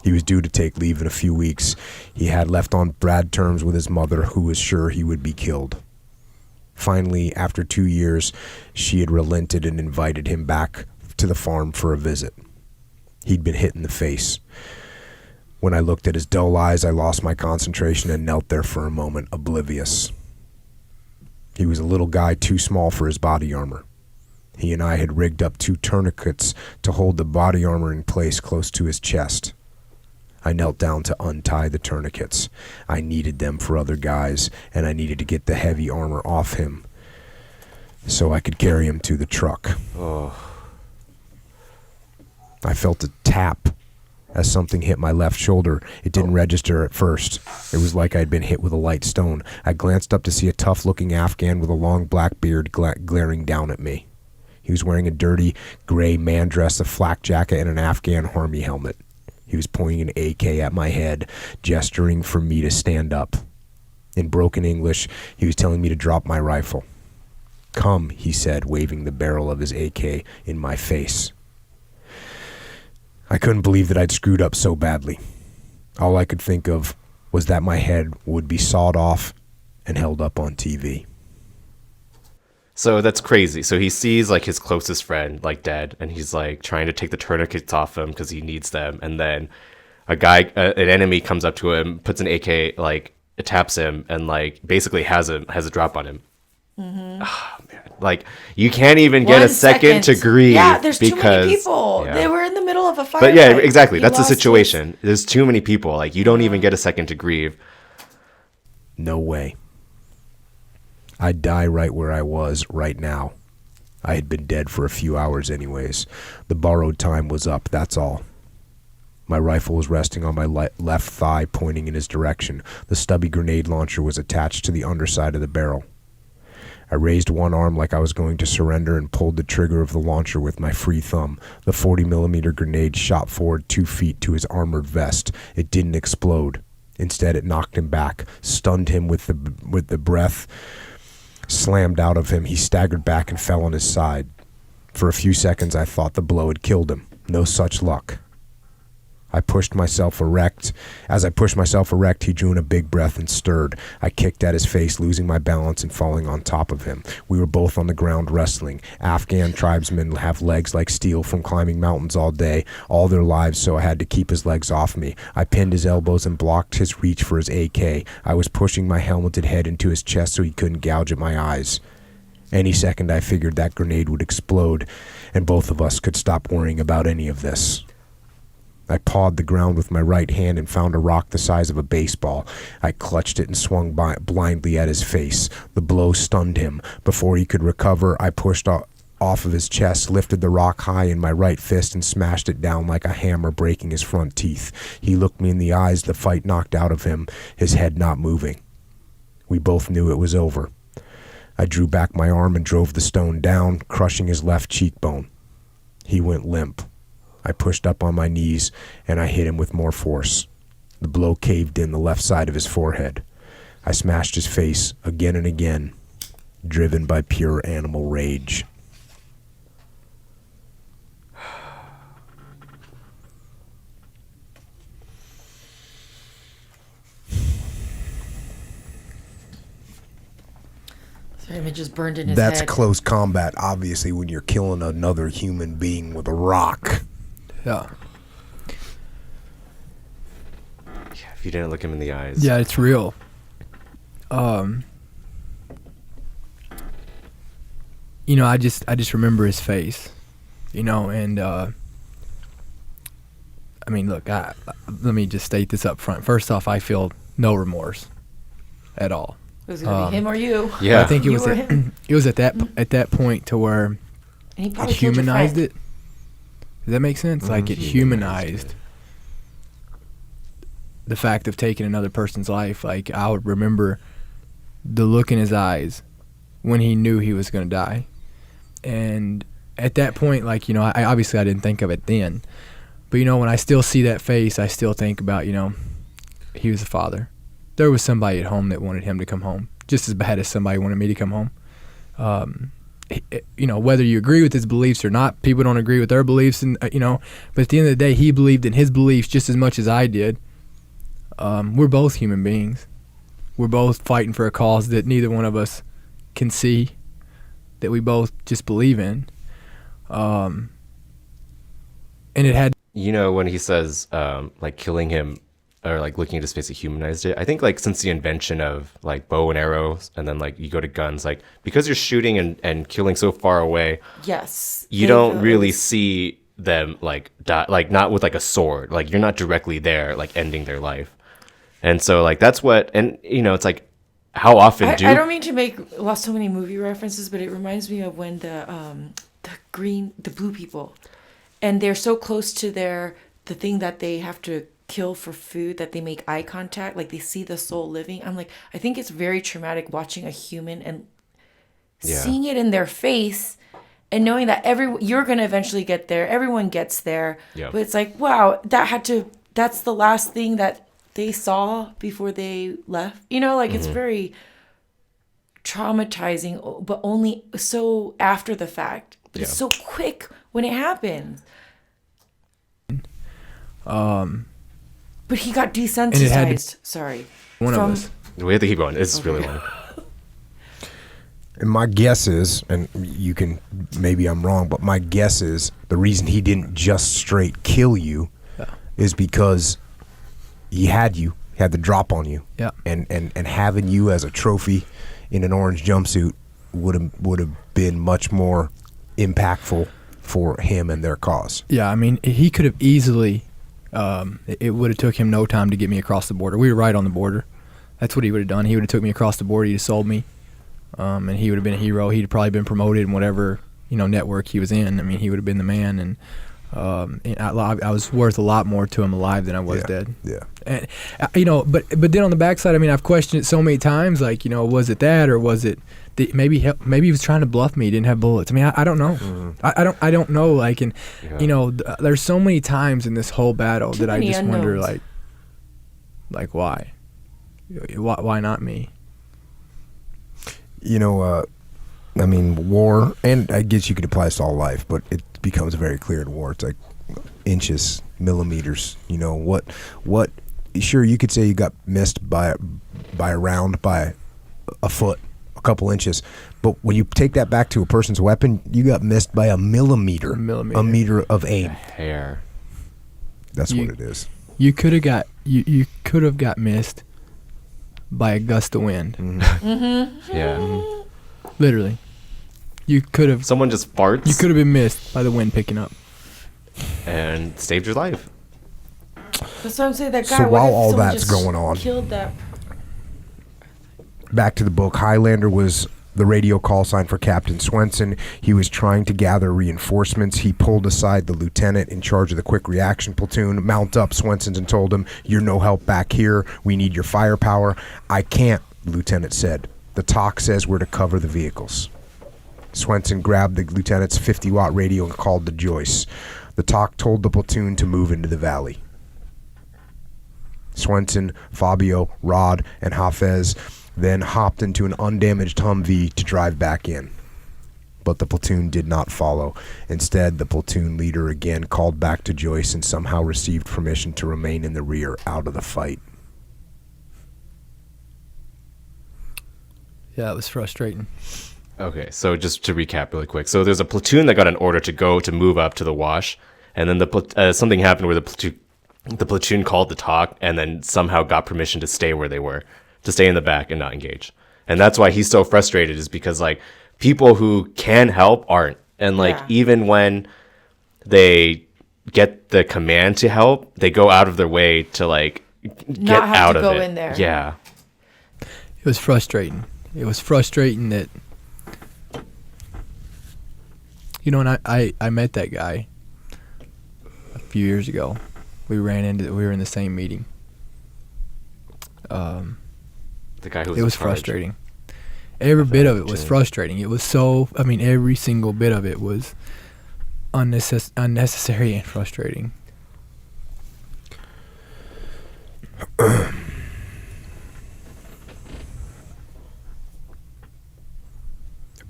He was due to take leave in a few weeks. He had left on bad terms with his mother, who was sure he would be killed. Finally, after 2 years, she had relented and invited him back to the farm for a visit. He'd been hit in the face. When I looked at his dull eyes, I lost my concentration and knelt there for a moment, oblivious. He was a little guy too small for his body armor. He and I had rigged up 2 tourniquets to hold the body armor in place close to his chest. I knelt down to untie the tourniquets. I needed them for other guys, and I needed to get the heavy armor off him so I could carry him to the truck. Oh. I felt a tap as something hit my left shoulder. It didn't register at first. It was like I'd been hit with a light stone. I glanced up to see a tough-looking Afghan with a long black beard glaring down at me. He was wearing a dirty gray man dress, a flak jacket, and an Afghan army helmet. He was pointing an AK at my head, gesturing for me to stand up. In broken English, he was telling me to drop my rifle. "Come," he said, waving the barrel of his AK in my face. I couldn't believe that I'd screwed up so badly. All I could think of was that my head would be sawed off and held up on TV. So that's crazy. So he sees like his closest friend like dead, and he's like trying to take the tourniquets off him because he needs them. And then an enemy comes up to him, puts an AK, like taps him, and like basically has a drop on him. Mm-hmm. Oh, man. Like you can't even get a second to grieve. Yeah, there's too because, many people. yeah. They were in the middle of a fire. But yeah, exactly. That's the situation. There's too many people. Like you don't even get a second to grieve. No way. I'd die right where I was right now. I had been dead for a few hours anyways. The borrowed time was up, that's all. My rifle was resting on my left thigh, pointing in his direction. The stubby grenade launcher was attached to the underside of the barrel. I raised one arm like I was going to surrender and pulled the trigger of the launcher with my free thumb. The 40mm grenade shot forward 2 feet to his armored vest. It didn't explode. Instead, it knocked him back, stunned him with the breath slammed out of him. He staggered back and fell on his side. For a few seconds, I thought the blow had killed him. No such luck. I pushed myself erect. As I pushed myself erect, he drew in a big breath and stirred. I kicked at his face, losing my balance and falling on top of him. We were both on the ground wrestling. Afghan tribesmen have legs like steel from climbing mountains all day, all their lives, so I had to keep his legs off me. I pinned his elbows and blocked his reach for his AK. I was pushing my helmeted head into his chest so he couldn't gouge at my eyes. Any second, I figured that grenade would explode, and both of us could stop worrying about any of this. I pawed the ground with my right hand and found a rock the size of a baseball. I clutched it and swung blindly at his face. The blow stunned him. Before he could recover, I pushed off of his chest, lifted the rock high in my right fist, and smashed it down like a hammer, breaking his front teeth. He looked me in the eyes, the fight knocked out of him, his head not moving. We both knew it was over. I drew back my arm and drove the stone down, crushing his left cheekbone. He went limp. I pushed up on my knees and I hit him with more force. The blow caved in the left side of his forehead. I smashed his face again and again, driven by pure animal rage. The image just burned in his That's head. close combat, obviously, when you're killing another human being with a rock. Yeah. Yeah, if you didn't look him in the eyes. Yeah, it's real. You know, I just remember his face, you know, and I mean, look, let me just state this up front. First off, I feel no remorse at all. It was gonna be him or you. Yeah. I think it You was or at, him. it was at that point to where And he it probably killed your humanized friend. it. Does that make sense? Like it humanized the fact of taking another person's life. Like I would remember the look in his eyes when he knew he was going to die. And at that point, like, you know, I obviously I didn't think of it then. But, you know, when I still see that face, I still think about, you know, he was a father. There was somebody at home that wanted him to come home, just as bad as somebody wanted me to come home. You know, whether you agree with his beliefs or not, people don't agree with their beliefs, and you know, but at the end of the day, he believed in his beliefs just as much as I did. We're both human beings. We're both fighting for a cause that neither one of us can see, that we both just believe in. And it had... You know, when he says, like, killing him or, like, looking at his face, he humanized it. I think, like, since the invention of, like, bow and arrows and then, like, you go to guns, like, because you're shooting and killing so far away, Yes. you don't really see them, like, die, like, not with, like, a sword. Like, you're not directly there, like, ending their life. And so, like, that's what... And, you know, it's, like, how often I do... don't mean to make so many movie references, but it reminds me of when the blue people, and they're so close to the thing that they have to kill for food that they make eye contact, like they see the soul living. I'm like, I think it's very traumatic watching a human and seeing it in their face and knowing that you're going to eventually get there. Everyone gets there. Yeah. But it's like, wow, that's the last thing that they saw before they left. You know, like it's very traumatizing, but only so after the fact. But it's so quick when it happens. But he got desensitized. Sorry. One of us. We have to keep going. It's really long. And my guess is, and you can, maybe I'm wrong, but my guess is the reason he didn't just straight kill you is because he had the drop on you. Yeah. And having you as a trophy in an orange jumpsuit would have been much more impactful for him and their cause. Yeah, I mean, he could have easily... it would have took him no time to get me across the border. We were right on the border. That's what he would have done. He would have took me across the border. He'd have sold me, and he would have been a hero. He'd probably been promoted in whatever network he was in. I mean, he would have been the man, and I was worth a lot more to him alive than I was dead. Yeah. And but then on the backside, I mean, I've questioned it so many times. Like, was it that, or was it maybe he was trying to bluff me? He didn't have bullets. I mean, I don't know. I don't know. Like, and there's so many times in this whole battle that I just wonder, like why not me? I mean, war, and I guess you could apply this to all life, but it becomes very clear in war. It's like inches, millimeters. What? Sure, you could say you got missed by a round, by a foot, a couple inches, but when you take that back to a person's weapon, you got missed by a millimeter of aim. Hair. That's what it is. You could have got missed by a gust of wind. Yeah. Literally. You could have... Someone just farts. You could have been missed by the wind picking up. And saved your life. That's what I'm saying. That guy. So while all someone that's just going on, killed that. Back to the book, Highlander was the radio call sign for Captain Swenson. He was trying to gather reinforcements. He pulled aside the lieutenant in charge of the quick reaction platoon. Mount up, Swenson, and told him, "You're no help back here. We need your firepower." "I can't," the lieutenant said. "The talk says we're to cover the vehicles." Swenson grabbed the lieutenant's 50-watt radio and called to Joyce. The talk told the platoon to move into the valley. Swenson, Fabio, Rod, and Hafez then hopped into an undamaged Humvee to drive back in. But the platoon did not follow. Instead, the platoon leader again called back to Joyce and somehow received permission to remain in the rear out of the fight. Yeah, it was frustrating. Okay, so just to recap really quick. So there's a platoon that got an order to move up to the wash, and then something happened where the platoon called the talk and then somehow got permission to stay where they were, to stay in the back and not engage. And that's why he's so frustrated, is because like people who can help aren't. And like even when they get the command to help, they go out of their way to like get out of it. Not have to go in there. Yeah. It was frustrating. It was frustrating that, you know, and I met that guy a few years ago. We were in the same meeting. The guy who was it was frustrating. Every bit of it was frustrating. It was so, I mean, every single bit of it was unnecessary and frustrating.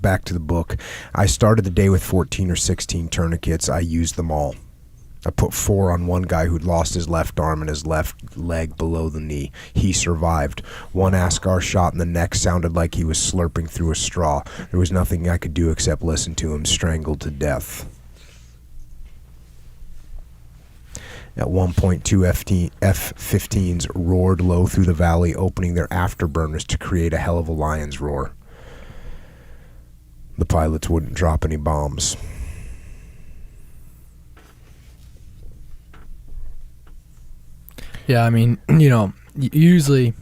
Back to the book. I started the day with 14 or 16 tourniquets. I used them all. I put 4 on one guy who'd lost his left arm and his left leg below the knee. He survived. One Askar shot in the neck sounded like he was slurping through a straw. There was nothing I could do except listen to him strangled to death. At one point, 2 F-15s roared low through the valley, opening their afterburners to create a hell of a lion's roar. The pilots wouldn't drop any bombs. Yeah, I mean, you know, usually,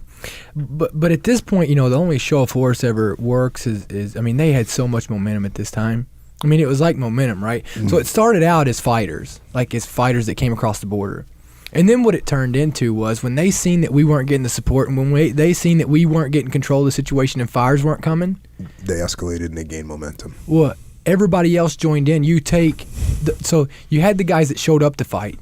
but at this point, you know, the only show of force ever works is I mean, they had so much momentum at this time. I mean, it was like momentum, right? So it started out as fighters, like as fighters that came across the border. And then what it turned into was when they seen that we weren't getting the support and when they seen that we weren't getting control of the situation and fires weren't coming. They escalated and they gained momentum. Well, everybody else joined in. So you had the guys that showed up to fight.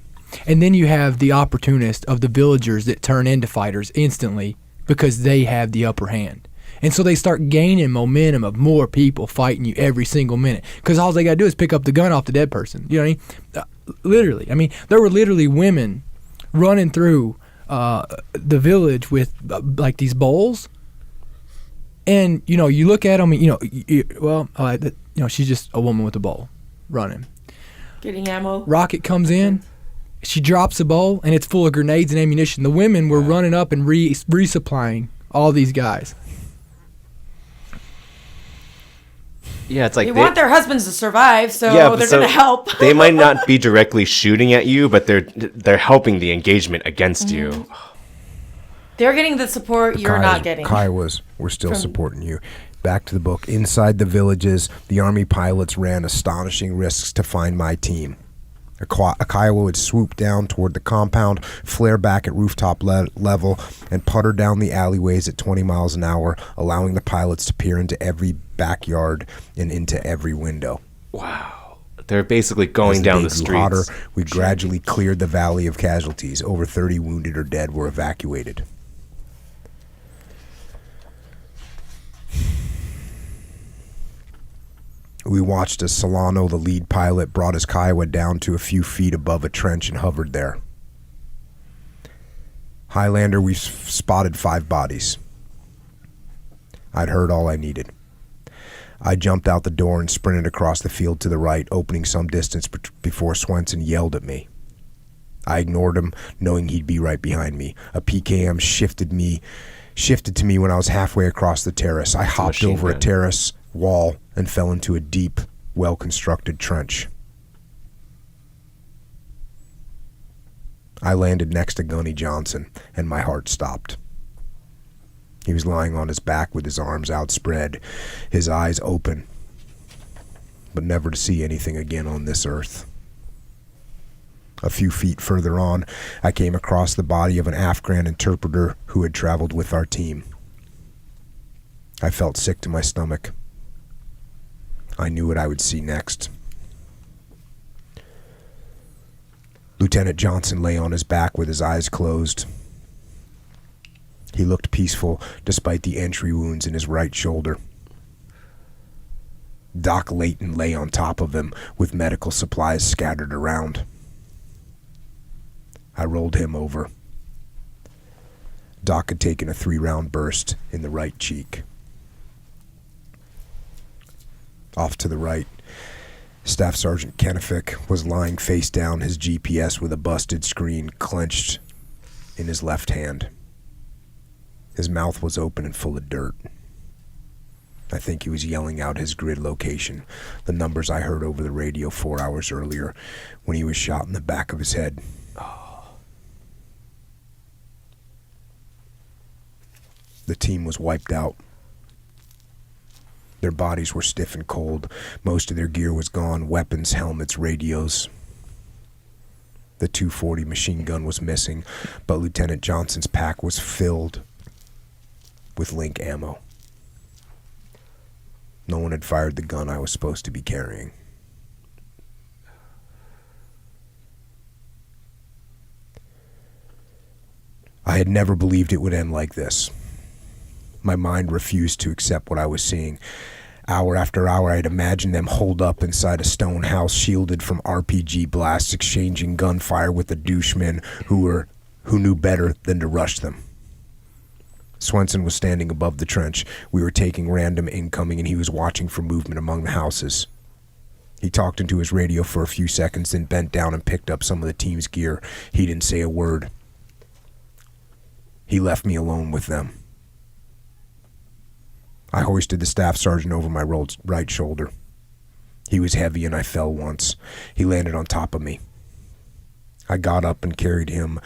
And then you have the opportunist of the villagers that turn into fighters instantly because they have the upper hand. And so they start gaining momentum of more people fighting you every single minute. Because all they got to do is pick up the gun off the dead person. You know what I mean? Literally. I mean, there were literally women running through the village with like these bowls. And, you know, you look at them, you know, she's just a woman with a bowl running. Getting ammo. Rocket comes in. She drops a bowl, and it's full of grenades and ammunition. The women were running up and resupplying all these guys. Yeah, it's like they want their husbands to survive, so they're going to help. They might not be directly shooting at you, but they're helping the engagement against you. They're getting the support you're not getting. We're still supporting you. Back to the book. Inside the villages, the Army pilots ran astonishing risks to find my team. A Kiowa would swoop down toward the compound, flare back at rooftop level, and putter down the alleyways at 20 miles an hour, allowing the pilots to peer into every backyard and into every window. Wow. They're basically going down the streets. Hotter, we gradually cleared the valley of casualties. Over 30 wounded or dead were evacuated. We watched as Solano, the lead pilot, brought his Kiowa down to a few feet above a trench and hovered there. Highlander, we spotted 5 bodies. I'd heard all I needed. I jumped out the door and sprinted across the field to the right, opening some distance before Swenson yelled at me. I ignored him, knowing he'd be right behind me. A PKM shifted to me when I was halfway across the terrace. I hopped over a terrace wall and fell into a deep, well-constructed trench. I landed next to Gunny Johnson, and my heart stopped. He was lying on his back with his arms outspread, his eyes open, but never to see anything again on this earth. A few feet further on, I came across the body of an Afghan interpreter who had traveled with our team. I felt sick to my stomach. I knew what I would see next. Lieutenant Johnson lay on his back with his eyes closed. He looked peaceful despite the entry wounds in his right shoulder. Doc Layton lay on top of him with medical supplies scattered around. I rolled him over. Doc had taken a 3-round burst in the right cheek. Off to the right, Staff Sergeant Kennefic was lying face down, his GPS with a busted screen clenched in his left hand. His mouth was open and full of dirt. I think he was yelling out his grid location, the numbers I heard over the radio 4 hours earlier when he was shot in the back of his head. The team was wiped out. Their bodies were stiff and cold. Most of their gear was gone, weapons, helmets, radios. The 240 machine gun was missing, but Lieutenant Johnson's pack was filled with Link ammo. No one had fired the gun I was supposed to be carrying. I had never believed it would end like this. My mind refused to accept what I was seeing. Hour after hour, I had imagined them holed up inside a stone house, shielded from RPG blasts, exchanging gunfire with the douchemen who knew better than to rush them. Swenson was standing above the trench. We were taking random incoming, and he was watching for movement among the houses. He talked into his radio for a few seconds, then bent down and picked up some of the team's gear. He didn't say a word. He left me alone with them. I hoisted the staff sergeant over my right shoulder. He was heavy and I fell once. He landed on top of me. I got up and carried him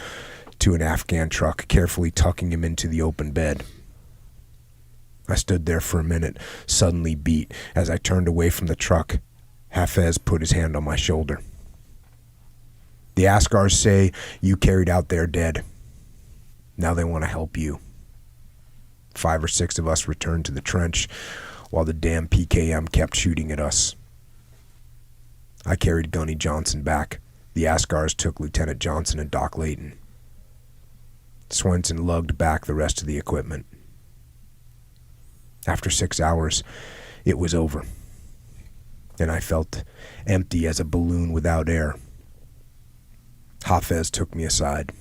to an Afghan truck, carefully tucking him into the open bed. I stood there for a minute, suddenly beat. As I turned away from the truck, Hafez put his hand on my shoulder. The Askars say you carried out their dead. Now they want to help you. 5 or 6 of us returned to the trench while the damn PKM kept shooting at us. I carried Gunny Johnson back. The Askars took Lieutenant Johnson and Doc Layton. Swenson lugged back the rest of the equipment. After 6 hours, it was over, and I felt empty as a balloon without air. Hafez took me aside.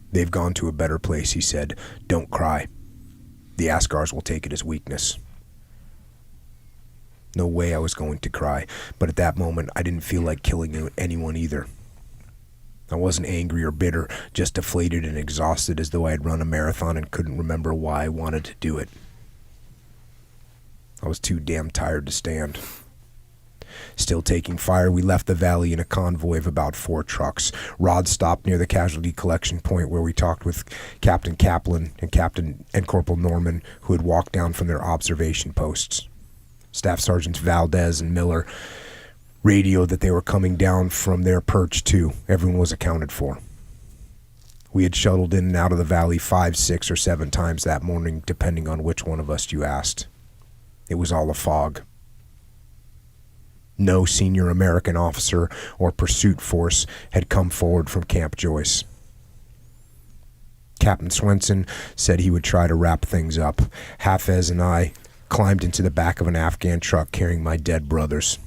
"They've gone to a better place," he said. "Don't cry. The Askars will take it as weakness." No way I was going to cry, but at that moment I didn't feel like killing anyone either. I wasn't angry or bitter, just deflated and exhausted, as though I had run a marathon and couldn't remember why I wanted to do it. I was too damn tired to stand. Still taking fire, we left the valley in a convoy of about 4 trucks. Rod stopped near the casualty collection point where we talked with Captain Kaplan and Corporal Norman, who had walked down from their observation posts. Staff Sergeants Valdez and Miller radioed that they were coming down from their perch too. Everyone was accounted for. We had shuttled in and out of the valley 5, 6, or 7 times that morning, depending on which one of us you asked. It was all a fog. No senior American officer or pursuit force had come forward from Camp Joyce. Captain Swenson said he would try to wrap things up. Hafez and I climbed into the back of an Afghan truck carrying my dead brothers.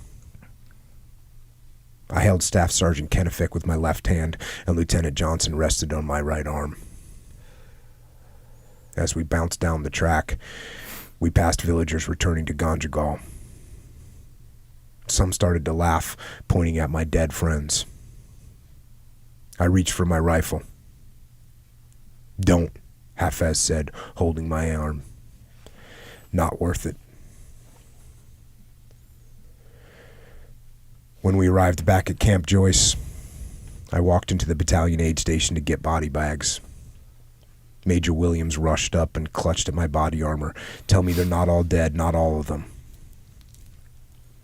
I held Staff Sergeant Kennefic with my left hand, and Lieutenant Johnson rested on my right arm. As we bounced down the track, we passed villagers returning to Ganjgal. Some started to laugh, pointing at my dead friends. I reached for my rifle. "Don't," Hafez said, holding my arm. "Not worth it." When we arrived back at Camp Joyce, I walked into the battalion aid station to get body bags. Major Williams rushed up and clutched at my body armor. "Tell me they're not all dead, not all of them."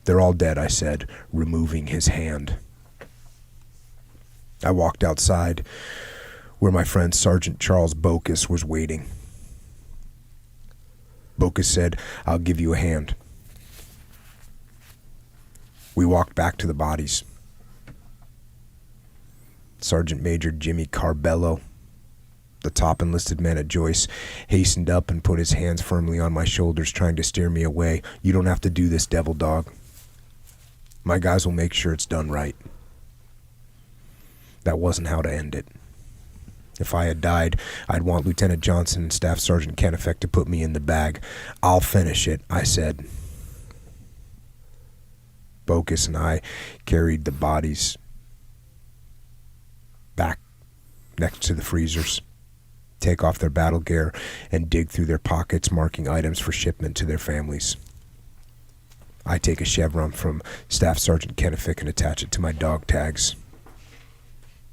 "They're all dead," I said, removing his hand. I walked outside, where my friend Sergeant Charles Bocus was waiting. Bocus said, "I'll give you a hand." We walked back to the bodies. Sergeant Major Jimmy Carbello, the top enlisted man at Joyce, hastened up and put his hands firmly on my shoulders, trying to steer me away. "You don't have to do this, devil dog. My guys will make sure it's done right." That wasn't how to end it. If I had died, I'd want Lieutenant Johnson and Staff Sergeant Kennefick to put me in the bag. "I'll finish it," I said. Bocus and I carried the bodies back next to the freezers, take off their battle gear, and dig through their pockets, marking items for shipment to their families. I take a chevron from Staff Sergeant Kennefick and attach it to my dog tags.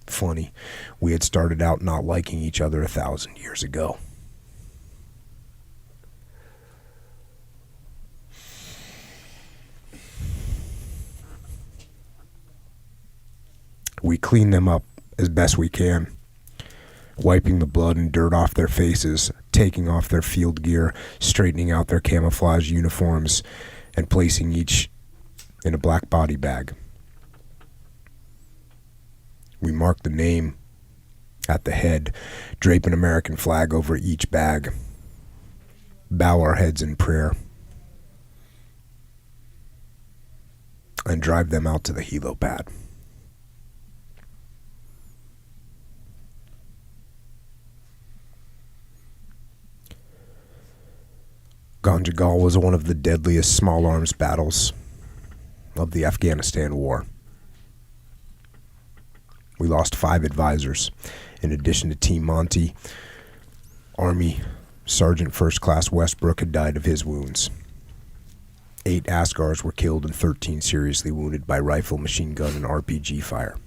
Funny, we had started out not liking each other 1,000 years ago. We clean them up as best we can, wiping the blood and dirt off their faces, taking off their field gear, straightening out their camouflage uniforms, and placing each in a black body bag. We mark the name at the head, drape an American flag over each bag, bow our heads in prayer, and drive them out to the helo pad. Ganjgal was one of the deadliest small arms battles of the Afghanistan war. We lost 5 advisors. In addition to Team Monty, Army Sergeant First Class Westbrook had died of his wounds. 8 Askars were killed and 13 seriously wounded by rifle, machine gun, and RPG fire.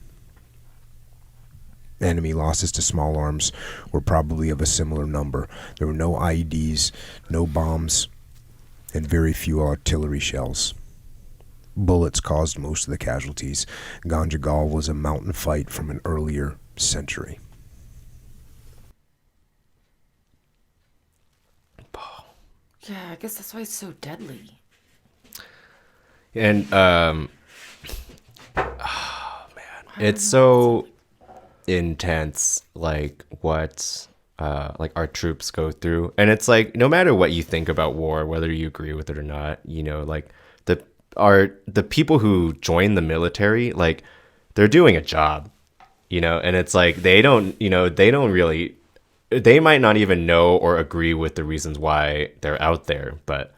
Enemy losses to small arms were probably of a similar number. There were no IEDs, no bombs, and very few artillery shells. Bullets caused most of the casualties. Ganjgal was a mountain fight from an earlier century. Yeah, I guess that's why it's so deadly. And it's so intense, like what like our troops go through. And it's like, no matter what you think about war, whether you agree with it or not, you know, like the people who join the military, like they're doing a job, you know, and it's like they don't really, they might not even know or agree with the reasons why they're out there, but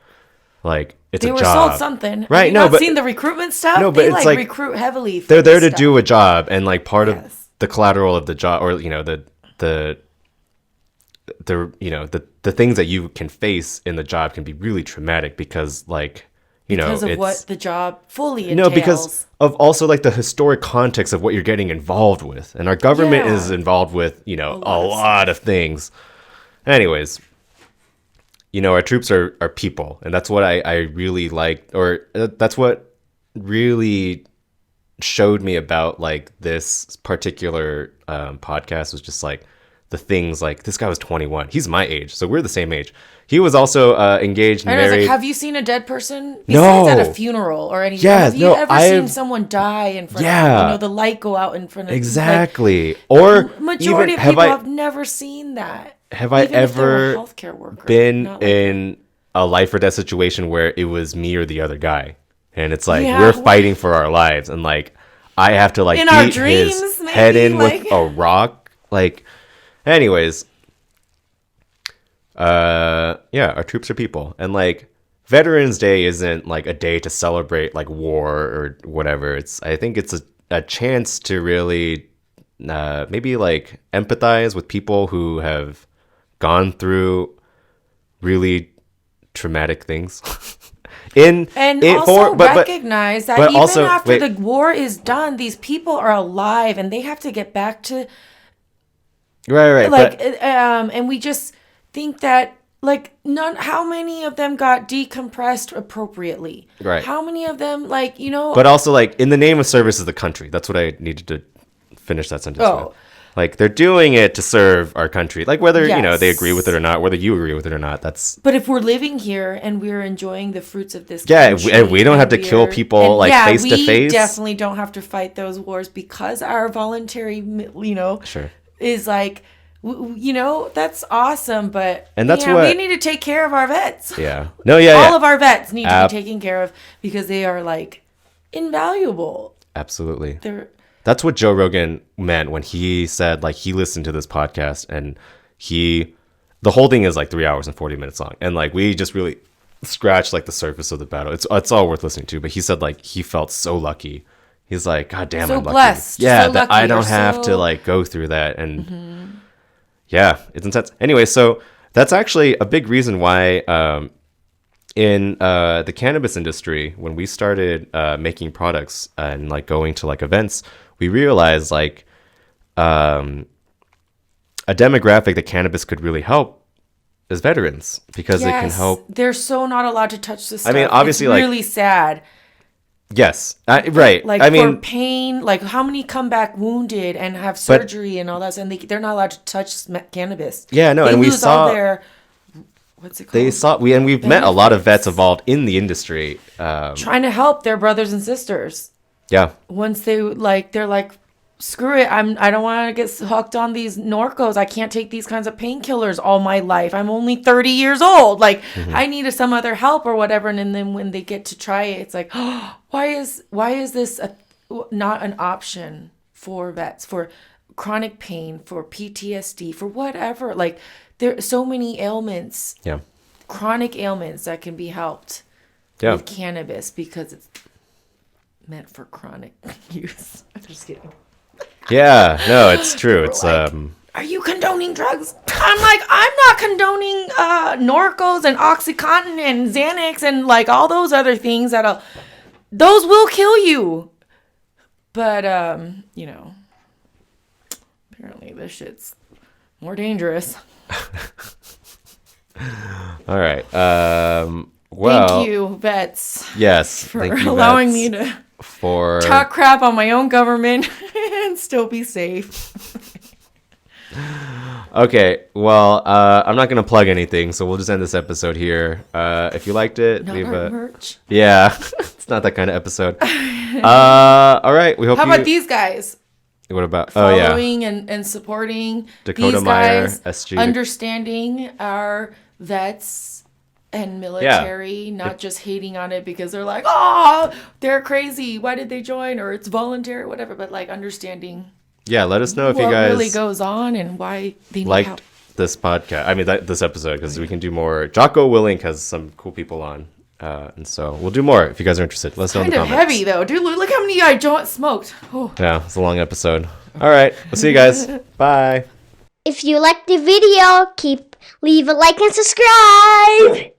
like it's they a were job. sold something. Right? Have you No, not but seen the recruitment stuff? No, but they it's like like recruit heavily. For they're there this to stuff. do a job, and like part of Yes. the collateral of the job, or you know the you know the things that you can face in the job can be really traumatic because like you because know of it's what the job fully entails. no because of also like the historic context of what you're getting involved with, and our government Yeah. is involved with you know a lot lot of things. Anyways, you know our troops are people, and that's what I really liked, or that's what really showed me about like this particular podcast was just like the things like this guy was 21. He's my age, so we're the same age. He was also engaged and And I was married. like, have you seen a dead person? No. Besides at a funeral or anything. Yeah, have you no, ever seen someone die in front of Yeah. you know, the light go out in front of Exactly. Or Like, majority even of people have never seen that. have I Even if they're a ever healthcare worker, been not like in a life or death situation where it was me or the other guy, and it's like Yeah. we're fighting for our lives, and like I have to like In beat our his dreams, head maybe, in like- with a rock. Like, anyways, yeah, our troops are people, and like Veterans Day isn't like a day to celebrate like war or whatever. I think it's a chance to really maybe like empathize with people who have gone through really traumatic things. Also recognize that but even also- after wait. the war is done, these people are alive and they have to get back to right, like but, and we just think that like how many of them got decompressed appropriately? Right. How many of them like, you know, but also like in the name of service of the country. That's what I needed to finish that sentence with. Like, they're doing it to serve our country. Like, whether, you know, Yes. they agree with it or not, whether you agree with it or not, that's... But if we're living here and we're enjoying the fruits of this Yeah, country, and we don't have to and kill we're- people, and like, face to we face. definitely don't have to fight those wars because our voluntary, you know, Sure. is like, you know, that's awesome. But And that's yeah, what- we need to take care of our vets. Yeah. No, yeah, All yeah. of our vets need to be taken care of because they are like invaluable. Absolutely. They're That's what Joe Rogan meant when he said, like, he listened to this podcast and the whole thing is like 3 hours and 40 minutes long. And like, we just really scratched like the surface of the battle. It's all worth listening to. But he said like, he felt so lucky. He's like, God damn, So I'm lucky. blessed, Yeah. so that lucky, I don't or have to so- like go through that. And yeah, it's intense. Anyway, so that's actually a big reason why, in the cannabis industry, when we started making products and like going to like events, we realized like a demographic that cannabis could really help is veterans because it can help. They're so not allowed to touch this stuff. mean, obviously, it's like- really sad. Yes, right. Like I for mean, pain, like how many come back wounded and have surgery and all that, and they're not allowed to touch cannabis. Yeah, no, they and we lose saw- all their what's it called? we've met a lot of benefits. vets involved in the industry. Trying to help their brothers and sisters. Yeah, Once they're like, screw it, I don't want to get hooked on these Norcos. I can't take these kinds of painkillers all my life. I'm only 30 years old. Like I need some other help or whatever. And then when they get to try it, it's like, oh, why is this not an option for vets, for chronic pain, for PTSD, for whatever? Like there are so many ailments, yeah, chronic ailments that can be helped yeah. with cannabis because it's meant for chronic use. I'm just kidding. Yeah, no, it's true. It's Like, are you condoning drugs? I'm like, I'm not condoning Norcos and OxyContin and Xanax and like all those other things those will kill you. But you know, apparently this shit's more dangerous. all right. Well, Thank you, vets, yes, for thank you, allowing vets, me to for talk crap on my own government and still be safe. Okay, well, I'm not gonna plug anything, so we'll just end this episode here. If you liked it, Not leave our a merch. yeah. It's not that kind of episode. All right, we hope. How you, about these guys? What about? Oh yeah, Following and supporting Dakota these Meyer, guys, SG. understanding our vets and military, not just hating on it because they're like, oh, they're crazy. Why did they join? Or it's voluntary, or whatever. But like understanding Yeah, let us know if what you guys really goes on and why they need liked help. this podcast. I mean, this episode, because we can do more. Jocko Willink has some cool people on, and so we'll do more if you guys are interested. Let us know in Kind the of comments. heavy though, dude. Look how many I smoked. Oh. Yeah, it's a long episode. All right, we'll see you guys. Bye. If you like the video, leave a like and subscribe.